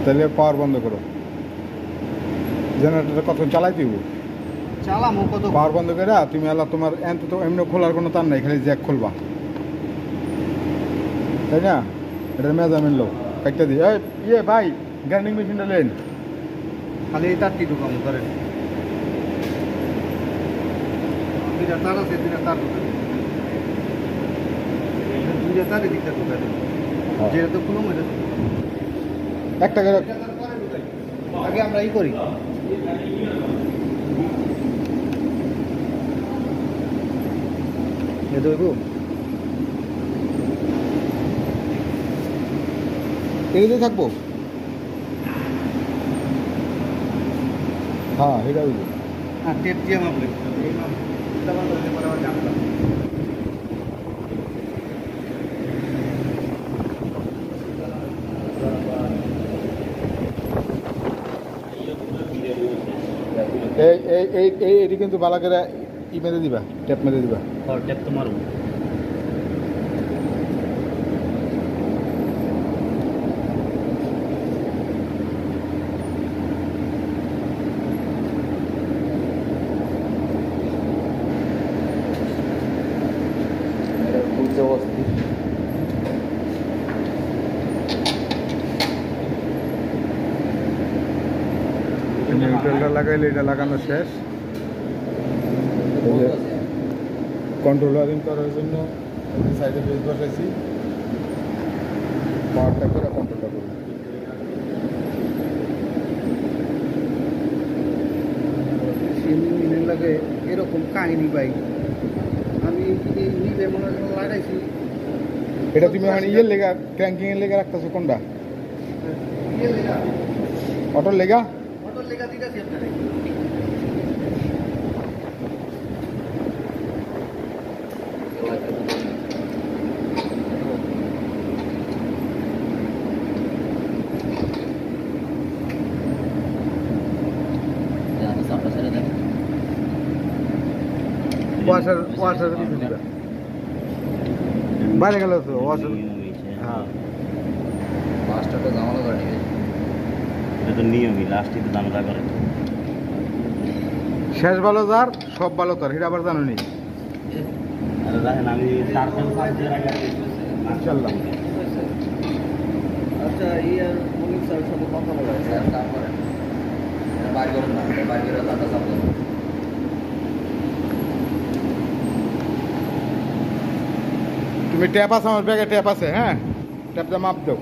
তাহলে পাওয়ার বন্ধ করো। জেনারেটরটা কত চালাই দিব? চালামো কত? পাওয়ার বন্ধ করে তুমি আলা তোমার এত তো এমনি খোলার কোনো তার নাই, খালি জ্যাক খুলবা, তাই না? এটা মেজারমেন্ট লো একটা দিই। ইয়ে ভাই, গ্রাইন্ডিং মেশিনটা লেন। খালি এই তারটি ঢুকামো ধরেন। দুইটা তার আছে, দুইটা তার ঢুকাবো। দুইটা তার এদিকটা ঢুকাবো। যেটা তো খুলুম এটা একটা করে আগে আমরা ই করি। এ ধরবো এদিকে থাকবো। হ্যাঁ এটা হইব। হ্যাঁ, টেপ দিয়ে মাপলে এই মাপ দাবা করতে পারে আবার জানলাম। এটি কিন্তু ভালো করে ই মেরে দিবা, ট্যাপ মেরে দিবা। টেপ তো মারুন। নিউট্রালটা লাগাইলে এটা লাগানো শেষ। কন্ট্রোল ওয়ারিং করার জন্য সাইডে বেস বসাইছি, পাওয়ারটা করে কন্ট্রোলটা করব। সিলিং লাগে এরকম কাহিনী ভাই। আমি নিজে মনে হয় লাগাইছি। এটা তুমি মানে ইয়ের লেগা, ক্র্যাঙ্কিং এর লেগা রাখতেছো কোনটা? অটোর লেগা? অটোর লেগা দিতেছি আপনারে। ওয়াশার দিতে দিবা। বাইরে গেল তো ওয়াশার। হ্যাঁ, লাস্টটা তো ঝামেলা করে নিবে। এটা তো নিয়মই, লাস্টে তো ঝামেলা করে। শেষ ভালো যার সব ভালো তার, এটা আবার জানো নি। আর দেখেন আমি চারজন পাঁচজন আগে ইনশাল্লাহ। আচ্ছা, এই আর মনির স্যারের সাথে কথা বলা আছে। স্যার কাম করেন, বাইর করেন না, বাইর করে তারটা চাপ দেন। তুমি ট্যাপ আছে আমার ব্যাগে, ট্যাপ আছে, হ্যাঁ ট্যাপটা মাপ দাও।